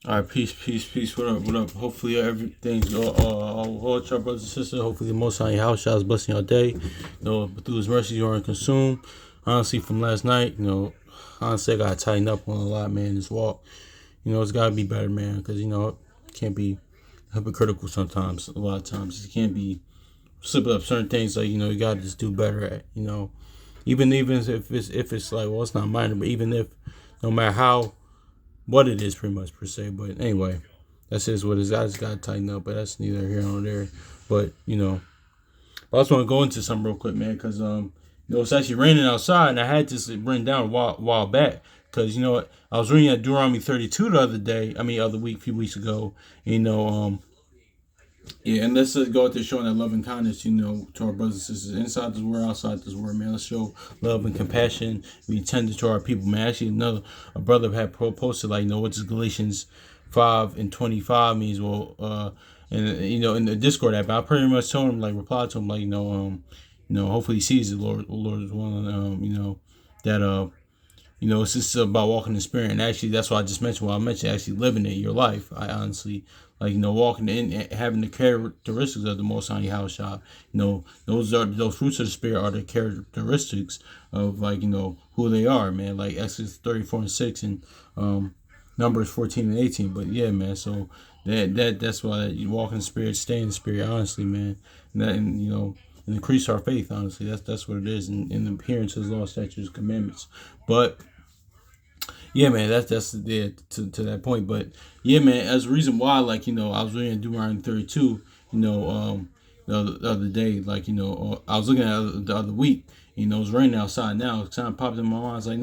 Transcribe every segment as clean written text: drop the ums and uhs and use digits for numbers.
All right, peace, peace, peace. What up, what up? Hopefully everything's all with your brothers and sisters. Hopefully the Most High in your house shall is blessing your day. Through His mercy you aren't consumed. Honestly, from last night, honestly I gotta tighten up on a lot, man. This walk, it's gotta be better, man. Because it can't be hypocritical sometimes. A lot of times, it can't be slipping up certain things. Like you gotta just do better at. Even if it's like, well, it's not minor, but even if no matter how what it is pretty much per se. But anyway, that's just what it is. I just gotta tighten up, but that's neither here nor there. But I just want to go into something real quick, man, because it's actually raining outside, and I had this written down a while back. Because what, I was reading at Deuteronomy 32 the other day. I mean, other week, a few weeks ago. Yeah, and let's just go out there showing that love and kindness, to our brothers and sisters inside this world, outside this world, man. Let's show love and compassion. We tender to our people, man. Actually, a brother had posted like, what does Galatians 5:25 means? Well, and in the Discord app, I pretty much told him like, reply to him like, hopefully he sees the Lord is willing, that it's just about walking in the spirit, and actually, that's what I just mentioned. Well, I mentioned actually living it in your life. I honestly walking in, having the characteristics of the Most High Yahushua. Those fruits of the spirit are the characteristics of who they are, man. Like Exodus 34:6 and Numbers 14 and 18. But yeah, man. So that's why you walk in the spirit, stay in the spirit. Honestly, man, and increase our faith. Honestly, that's what it is, in the appearance of His law, statutes, commandments. But yeah, man, that's yeah, to that point. But yeah, man, as a reason why, I was reading Deuteronomy 32, the other day, I was looking at it the other week, it's raining outside now. It kind of popped in my mind. I was like,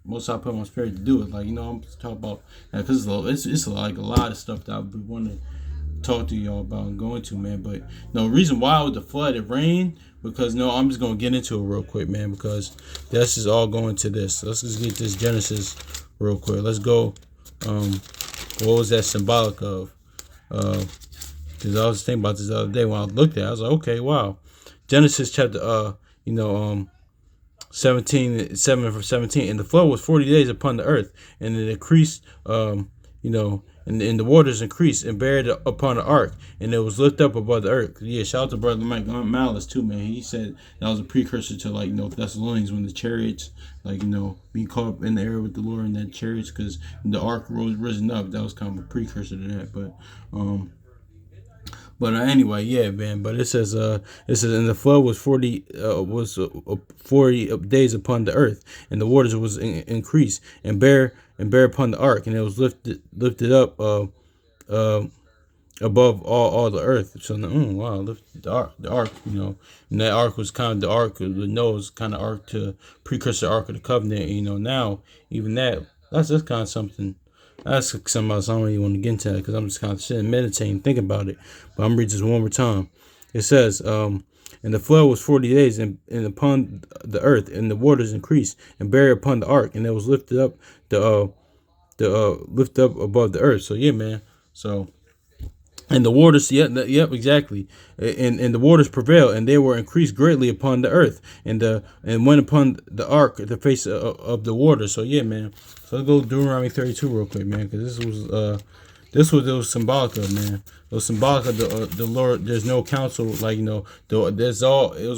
most I put my spirit to do it. I'm talking about, because it's like a lot of stuff that I would want to talk to y'all about and go into, man. But no reason why with the flood, it rained, because I'm just gonna get into it real quick, man, because that's just all going to this. Let's just get this Genesis real quick. Let's go. What was that symbolic of? Because I was thinking about this the other day when I looked at it. I was like, okay, wow. Genesis chapter 17, 7 from 17. And the flood was 40 days upon the earth, and it increased, and the waters increased and buried upon the ark, and it was lifted up above the earth. Yeah, shout out to brother Mike Malice too, man. He said that was a precursor to Thessalonians, when the chariots being caught up in the air with the Lord in that chariots, because the ark risen up. That was kind of a precursor to that. But anyway, yeah, man. But it says, and the flood was 40 days upon the earth, and the waters was increased and bear upon the ark, and it was lifted up above all the earth. So wow, lifted the ark, and that ark was kind of the ark of the Noah's kind of ark, to precursor ark of the covenant. Now even that's kind of something. That's something else I don't really want to get into, because I'm just kind of sitting, meditating, thinking about it. But I'm reading this one more time. It says, and the flood was 40 days, and upon the earth, and the waters increased and buried upon the ark, and it was lifted up lift up above the earth. So yeah, man. So, and the waters, yep, exactly. And the waters prevailed, and they were increased greatly upon the earth, and went upon the ark the face of the water. So yeah, man. So let's go Deuteronomy 32 real quick, man, because this was symbolic of, man. It was symbolic of the Lord. There's no counsel, it was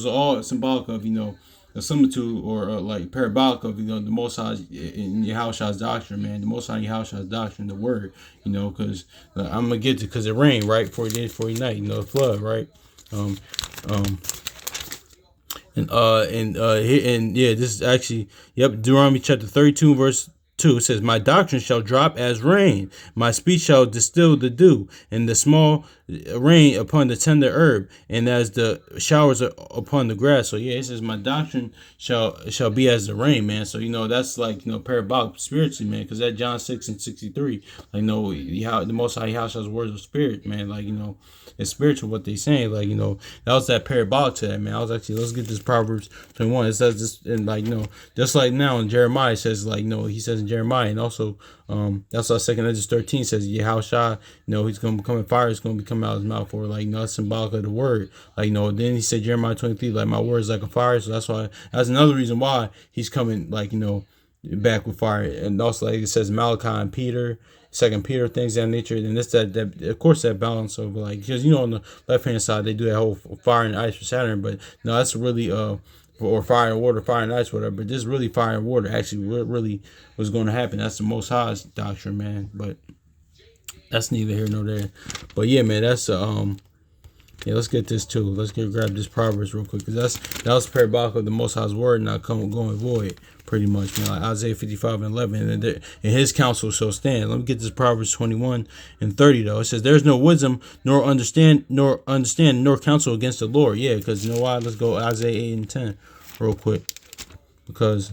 all symbolic of, a similitude, or parabolic of, the Most High in Yahushua's doctrine, man. The Most High in Yahushua's doctrine, the word, because I'm gonna get to, because it rained, right, 40 days, 40 nights, the flood, right, um, um, and yeah, this is actually, yep, Deuteronomy chapter 32 verse 2. It says, my doctrine shall drop as rain, my speech shall distill the dew, and the small rain upon the tender herb, and as the showers upon the grass. So yeah, it says my doctrine shall be as the rain, man. So that's parabolic spiritually, man, because that John 6:63, how the Most High Yahshua's words of spirit, man, it's spiritual what they saying, that was that parabolic to that, man. I was actually, let's get this Proverbs 21. It says this, and just like now in Jeremiah, it says he says in Jeremiah, and also that's why 2 Ezra 13 says Yahushua, he's gonna become a fire, it's gonna be coming out of his mouth, or that's symbolic of the word. Then he said Jeremiah 23, my word is like a fire. So that's another reason why he's coming, back with fire. And also, it says Malachi and Peter, Second Peter, things of that nature. And this that of course that balance of like, because on the left hand side they do that whole fire and ice for Saturn, but no, that's really or fire and water, fire and ice, whatever. But this is really fire and water. Actually, what really was going to happen. That's the Most High's doctrine, man. But that's neither here nor there. But yeah, man, that's yeah, let's get this too. Let's grab this Proverbs real quick, because that was parabolic of the Most High's word not going void, pretty much, man. Like Isaiah 55:11, and his counsel shall stand. Let me get this Proverbs 21:30 though. It says, "There's no wisdom nor understand nor counsel against the Lord." Yeah, because you know why? Let's go Isaiah 8:10 real quick, because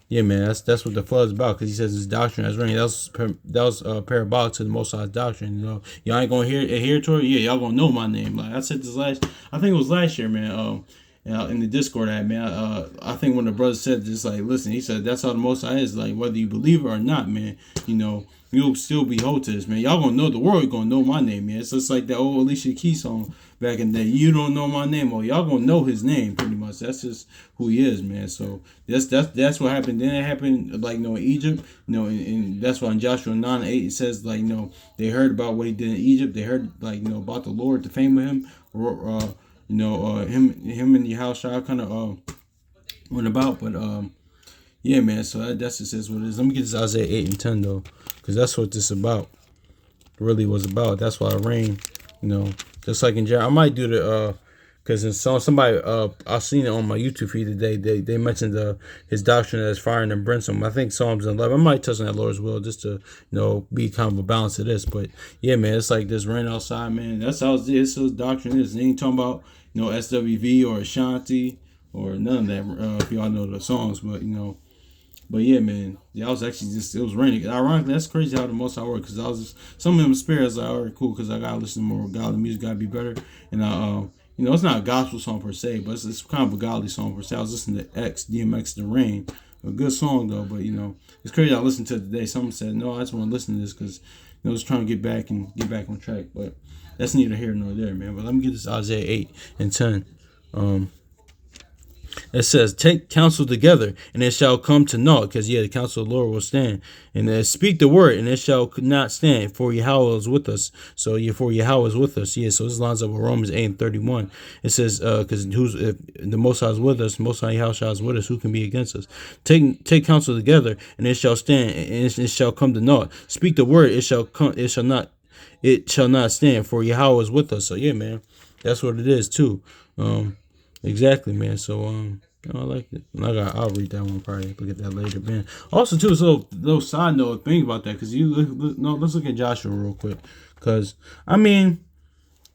yeah, man, that's what the flood is about. Because he says his doctrine has reigned. That was parabolic to the Most High's doctrine. Y'all ain't gonna adhere to it. Yeah, y'all gonna know my name. Like I said this I think it was last year, man. In the Discord, man. I think when the brother said this, like, listen, he said that's how the Most High is. Like whether you believe it or not, man. You'll still be hold to this, man. Y'all gonna know, the world gonna know my name, man. It's just like that old Alicia Keys song back in the day. You don't know my name, or y'all gonna know his name, pretty much. That's just who he is, man. So that's what happened. Then it happened, like, in Egypt, and that's why in Joshua 9:8 it says, like, they heard about what he did in Egypt. They heard, like, about the Lord, the fame of him, or him and Yahushua kind of went about, but yeah, man. So that's just is what it is. Let me get this Isaiah 8:10 though, because that's what this about. Really was about. That's why it rained. Just like in Jeremiah. I might do the because in somebody I seen it on my YouTube feed today. They mentioned his doctrine as fire and brimstone. I think Psalms 11. I might touch on that Lord's will just to be kind of a balance to this. But yeah, man, it's like this rain outside, man. That's how his doctrine is. They ain't talking about SWV or Ashanti or none of that. If y'all know the songs, but yeah, man, I was actually it was raining. Ironically, that's crazy how the Most High work, because I was just, some of them spirits like, all right, cool, because I gotta listen to more godly music, gotta be better. And it's not a gospel song per se, but it's kind of a godly song per se. I was listening to DMX The Rain, a good song though, but it's crazy. I listened to it today. Someone said, no, I just want to listen to this because I was trying to get back on track. But that's neither here nor there, man. But let me get this Isaiah 8:10. It says, take counsel together, and it shall come to naught, because the counsel of the Lord will stand. And speak the word, and it shall not stand, for Yahweh is with us. So, for Yahweh is with us. Yeah, so this lines up with Romans 8:31. It says, because if the Most High is with us, the Most High Yahweh is with us, who can be against us? Take counsel together, and it shall stand, and it shall come to naught. Speak the word, it shall not stand, for Yahweh is with us. So, yeah, man, that's what it is, too. Exactly, man. So I like it. I'll read that one probably. Look at that later, man. Also, too, so little side note thing about that, because let's look at Joshua real quick, because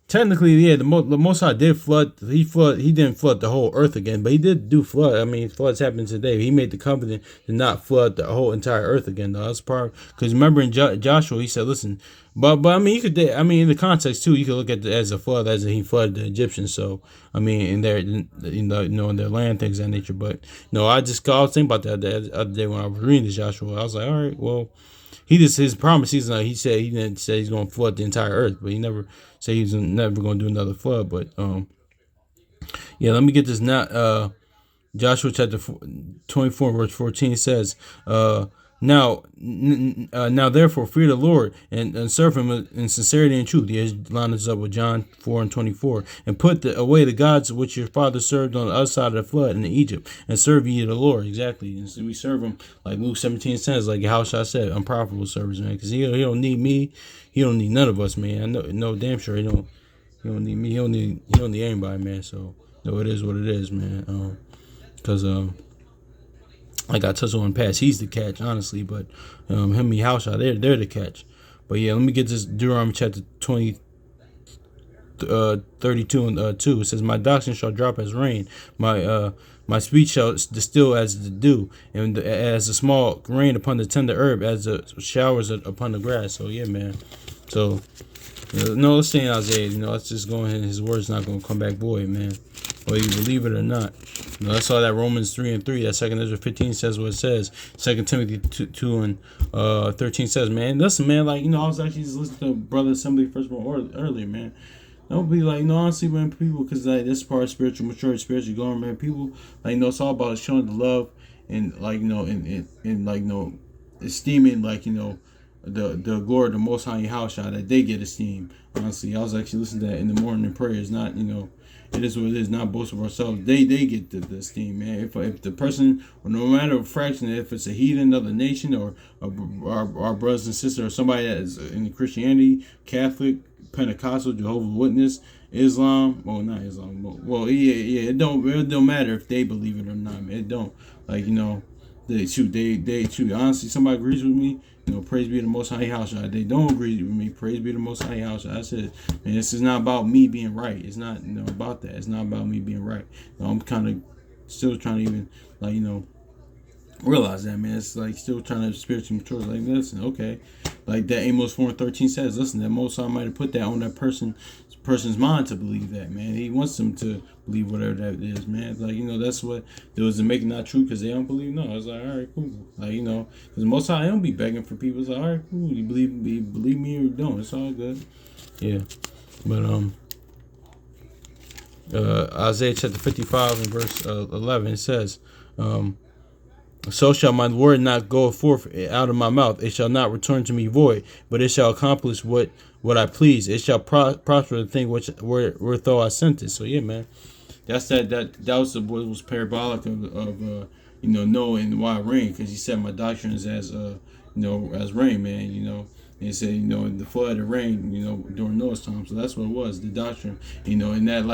technically, yeah, the Most High did flood. He didn't flood the whole earth again, but he did do flood. Floods happen today. He made the covenant to not flood the whole entire earth again, though. That's part, because remember in Joshua, he said, listen. But you could, in the context too, you could look at it as a flood, as he flooded the Egyptians. So in their, in their land, things of that nature. But I was thinking about that the other day when I was reading this Joshua. I was like, all right, well, his promise. He said he didn't say he's going to flood the entire earth, but he never said he's never going to do another flood. But yeah, let me get this now. Joshua chapter 24 verse 14 says, now therefore fear the Lord and serve him in sincerity and truth. He lines up with John 4:24. And put away the gods which your father served on the other side of the flood in Egypt, and serve ye the Lord. Exactly. And so we serve him, like Luke 17 says, like Yahushua said, unprofitable service, man. Because he don't need me. He don't need none of us, man. I know damn sure he don't need me. He don't need anybody, man. So it is what it is, man. Because like I touched on past, he's the catch, honestly. But him and Yahushua, they're the catch. But yeah, let me get this Deuteronomy chapter 20, 32 and 2. It says, my doctrine shall drop as rain, my speech shall distill as the dew, and as a small rain upon the tender herb, as the showers upon the grass. So yeah, man. So let's stay in Isaiah. Let's just go in. His word's not going to come back void, man. Whether you believe it or not. That's all that Romans 3:3. That 2 Ezra 15 says what it says. 2 Timothy 2:13 says, man. Listen, man. Like I was actually just listening to Brother Assembly Firstborn earlier, man. Don't be like, honestly, man, people, because like this part of spiritual maturity, spiritual going, man. People, like, it's all about showing the love and, like, and like, esteeming, like, the glory of the Most High Yahushua, that they get esteem. Honestly, I was actually listening to that in the morning prayers. Not, it is what it is. Not boast of ourselves. They get the esteem, man. If the person, or no matter a fraction, if it's a heathen of the nation, or our brothers and sisters, or somebody that is in Christianity, Catholic, Pentecostal, Jehovah's Witness, Islam, well, not Islam, well, yeah, it don't matter if they believe it or not, man. It don't, like, they shoot. Honestly, somebody agrees with me, praise be the Most High Yahushua. They don't agree with me, praise be the Most High Yahushua. I said, man, this is not about me being right. It's not, about that. It's not about me being right. I'm kind of still trying to even, realize that, man. It's like still trying to spiritually mature. Like, listen, okay, like that Amos 4:13 says, listen, that Most High might have put that on that person's mind to believe that, man. He wants them to believe whatever that is, man. Like, that's what there was to make it not true because they don't believe. No, it's like, all right, cool. Like, because Most High don't be begging for people. It's like, all right, cool. You believe me or you don't. It's all good. Yeah, but Isaiah chapter 55 and verse 11, it says, so shall my word not go forth out of my mouth. It shall not return to me void, but it shall accomplish what I please. It shall prosper the thing wherethrough I sent it. So yeah, man, that's that was what was parabolic of Noah and why it rained, because he said my doctrine is as as rain, man. And he said, the flood and rain, during Noah's time. So that's what it was, the doctrine, and that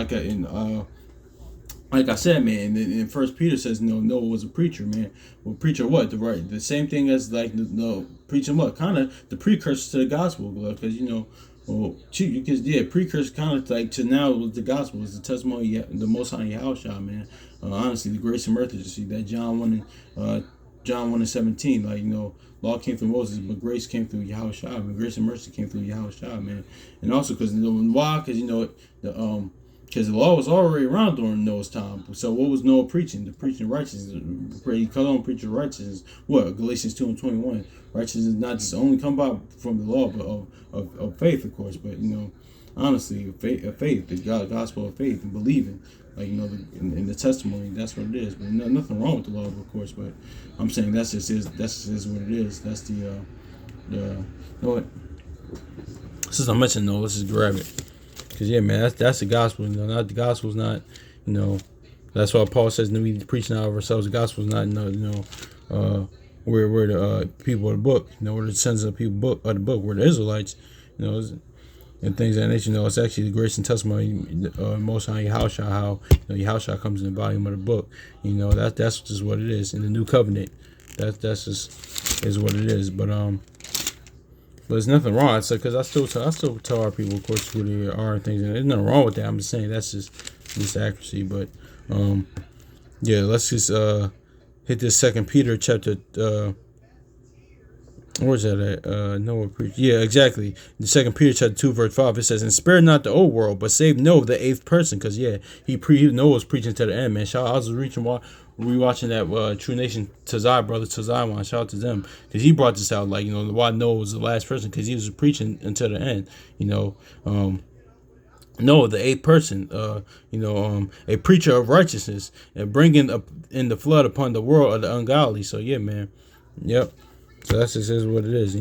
like I said, man, and First Peter says, Noah was a preacher, man. Well, preacher what? The same thing as preaching what? Kind of the precursor to the gospel, because precursor kind of like to now with the gospel is the testimony of the Most High Yahushua, man. Honestly, the grace and mercy, you see that John 1:17, law came through Moses, but grace came through Yahushua. But grace and mercy came through Yahushua, man. And also because why? Because because the law was already around during Noah's time. So what was Noah preaching? The preaching righteousness. He called on preaching righteousness. What? Galatians 2:21. Righteousness not just only come by from the law, but of faith, of course. But honestly, faith, the gospel of faith, and believing, in the testimony. That's what it is. But nothing wrong with the law, of course. But I'm saying that's just what it is. That's the what? Since I mentioned Noah, let's just grab it. Because, yeah, man, that's the gospel. Not the gospel's not, that's why Paul says we need to preach out of ourselves. The gospel's not, we're the people of the book. We're the sons of the people of the book. We're the Israelites, and things of that nature. It's actually the grace and testimony, Most High Yahushua, how Yahushua comes in the volume of the book. That's just what it is in the new covenant. That's just is what it is. But there's nothing wrong. It's because I still tell our people, of course, who they are and things. And there's nothing wrong with that. I'm just saying that's just accuracy. But yeah, let's just hit this 2 Peter chapter. Where's that at? Noah preached. Yeah, exactly. The 2 Peter chapter 2 verse 5. It says, "And spare not the old world, but save Noah, the eighth person." Because Noah was preaching to the end, man. I was rewatching that True Nation brother Tazai, shout out to them, because he brought this out, why Noah was the last person, because he was preaching until the end. Noah, the eighth person, a preacher of righteousness, and bringing up in the flood upon the world of the ungodly. So yeah, man. Yep. So that's just what it is,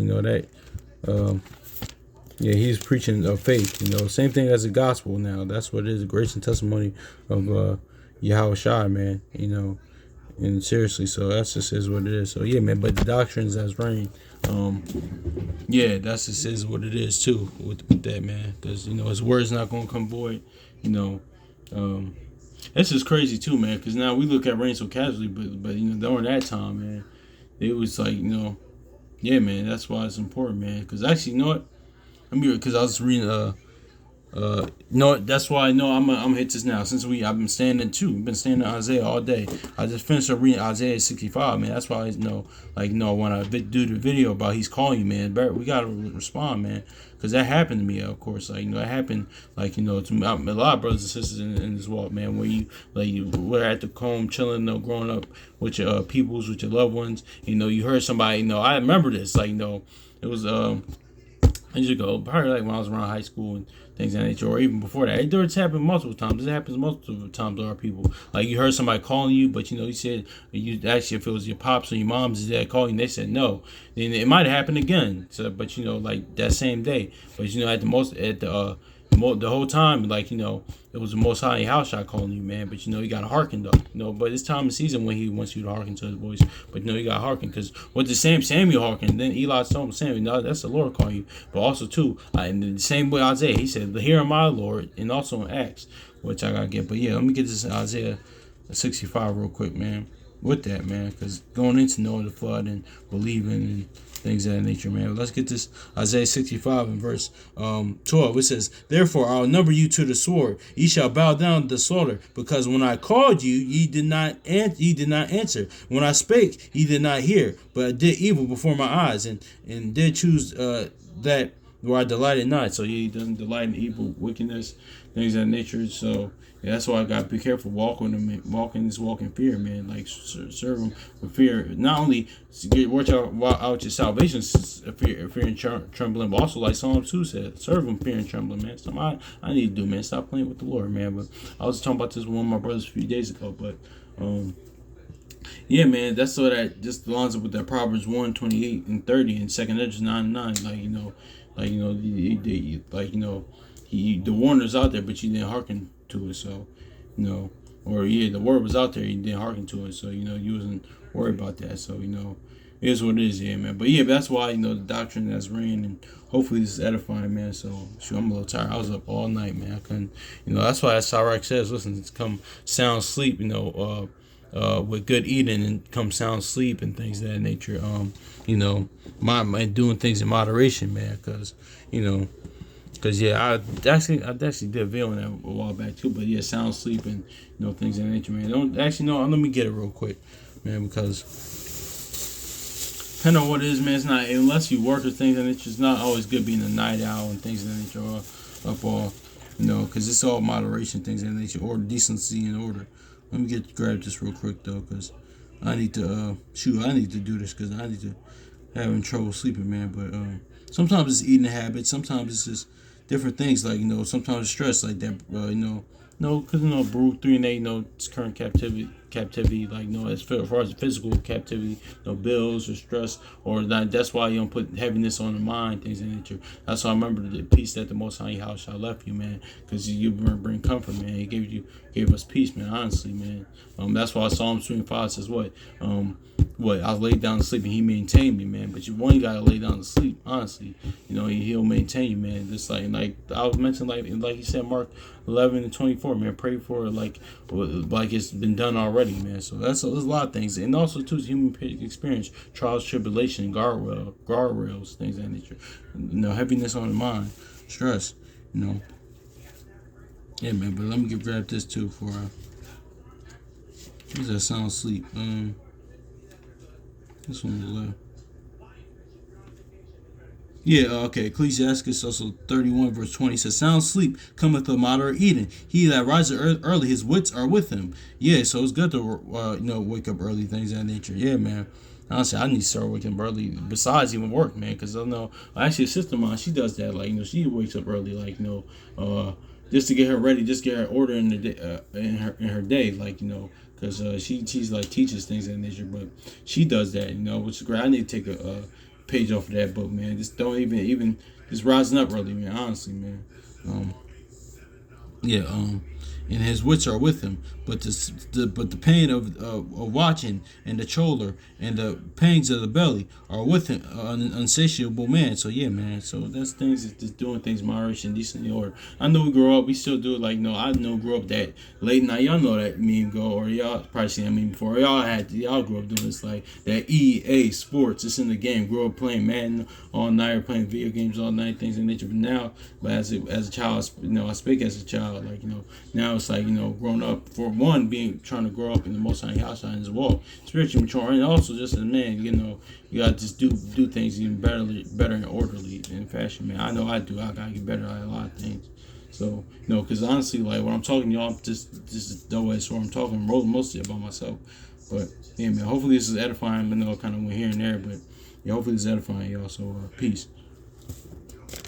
he's preaching of faith, same thing as the gospel now. That's what it is, the grace and testimony of Yahushua, man, and seriously, so that's just is what it is. So yeah, man, but the doctrines as rain, that's just is what it is too with that, man, because his word's not gonna come void. That's just crazy too, man, because now we look at rain so casually, but during that time, man, it was like yeah, man, that's why it's important, man, because actually, because I was reading that's why I know I'm gonna hit this now. Since I've been standing in Isaiah all day. I just finished up reading Isaiah 65, man. That's why I know, when I do the video about he's calling you, man, we gotta respond, man, because that happened to me, of course. That happened, to a lot of brothers and sisters in this walk, man, where you were at the home chilling, growing up with your peoples, with your loved ones. You heard somebody. I remember this. It was I used to go probably like when I was around high school and things of that nature, or even before that. It's happened multiple times. It happens multiple times to our people. Like you heard somebody calling you, but you said you actually if it was your pops or your mom's dad calling you, they said no. Then it might happen again. So, but like that same day. But at the whole time, like it was the Most High house shot calling you, man. But you gotta hearken though, But it's time of season when He wants you to hearken to His voice. But you gotta hearken because what the Samuel hearkened, then Eli told him, Samuel, no, that's the Lord calling you. But also too, in the same way Isaiah, he said, "Hear my Lord," and also in Acts, which I gotta get. But yeah, let me get this Isaiah 65 real quick, man. With that, man, because going into knowing the flood and believing and things of that nature, man. But let's get this Isaiah 65 and verse 12. It says, "Therefore I'll number you to the sword; ye shall bow down to the slaughter. Because when I called you, ye did not answer. When I spake, ye did not hear. But I did evil before my eyes, and did choose that where I delighted not." So He doesn't delight in evil, wickedness, things of that nature. So yeah, that's why I gotta be careful. Walk in fear, man. Like serve Him with fear. Not only watch out your salvation, fear and trembling, but also like Psalm 2 said, serve Him fear and trembling, man. So I need to do, man. Stop playing with the Lord, man. But I was talking about this with one of my brothers a few days ago, but yeah, man, that's so that just lines up with that Proverbs 1:28 and 30 and 2nd Ezra 9:9. The warner's out there, but you didn't hearken to it. So, the word was out there, you didn't hearken to it. So, you wasn't worried about that. So, it is what it is, yeah, man. But yeah, that's why, the doctrine that's ran, and hopefully this is edifying, man. So, shoot, I'm a little tired. I was up all night, man. I couldn't, that's why Sirach says, listen, come sound sleep, with good eating and come sound sleep and things of that nature. Doing things in moderation, man, because yeah, I actually did a video on that a while back too. But yeah, sound sleep and things of that nature, man. Don't actually no. Let me get it real quick, man, because depending on what it is, man, it's not unless you work or things and it's just not always good being a night owl and things of that nature or up all, because it's all moderation, things of that nature, order, decency, and order. Let me grab this real quick though, because I need to I need to do this because I need to having trouble sleeping, man. But sometimes it's eating habits, sometimes it's just different things like sometimes it's stress like that. Because Baruch 3 and 8, it's current captivity, like as far as physical captivity, bills or stress, or that's why you don't put heaviness on the mind, things of that nature. That's why I remember the peace that the Most High house shall left you, man, because you bring comfort, man. He gave us peace, man. Honestly, man. That's why Psalms 25 says what I laid down to sleep and He maintained me, man. But you gotta lay down to sleep, honestly. He'll maintain you, man. Just like I was mentioning, like He said, Mark 11 and 24, man. Pray for it like it's been done already, man. So there's a lot of things, and also too human experience, trials, tribulation, guardrails, things of that nature. Heaviness on the mind, stress. Yeah, man. But let me grab this too for. What's that sound sleep? This one was left. Yeah, okay. Ecclesiastes also 31 verse 20 says, "Sound sleep cometh of moderate eating. He that riseth early, his wits are with him." Yeah, so it's good to wake up early, things of that nature. Yeah, man. Honestly, I need to start waking up early. Besides even work, man, because I know actually a sister of mine, she does that. Like she wakes up early, like just to get her ready, just get her order in the day, in her day, like because she's like teaches things of that nature, but she does that, which is great. I need to take a page off of that book, man. Just don't even just rising up early, man. Honestly, man. And his wits are with him, but the pain of watching and the choler and the pangs of the belly are with him, an insatiable man. So yeah, man. So that's things just doing things moderation, decently order. I know we grow up, we still do it. Like I know grew up that late night. Y'all know that meme go, or y'all probably seen that meme before. Y'all grew up doing this like that EA Sports. It's in the game. Grew up playing Madden all night or playing video games all night, things in nature. But now, as a child, I speak as a child. Like now it's like grown up, for one, trying to grow up in the Most High house and His walk, spiritually mature, and also just as a man, you gotta just do things even better and orderly in fashion, man. I know I do. I gotta get better at a lot of things. So because honestly, like when I'm talking to y'all, I'm just the way so I'm talking mostly about myself. But yeah, man. Hopefully this is edifying. Kind of went here and there, but yeah, hopefully this is edifying y'all. So peace.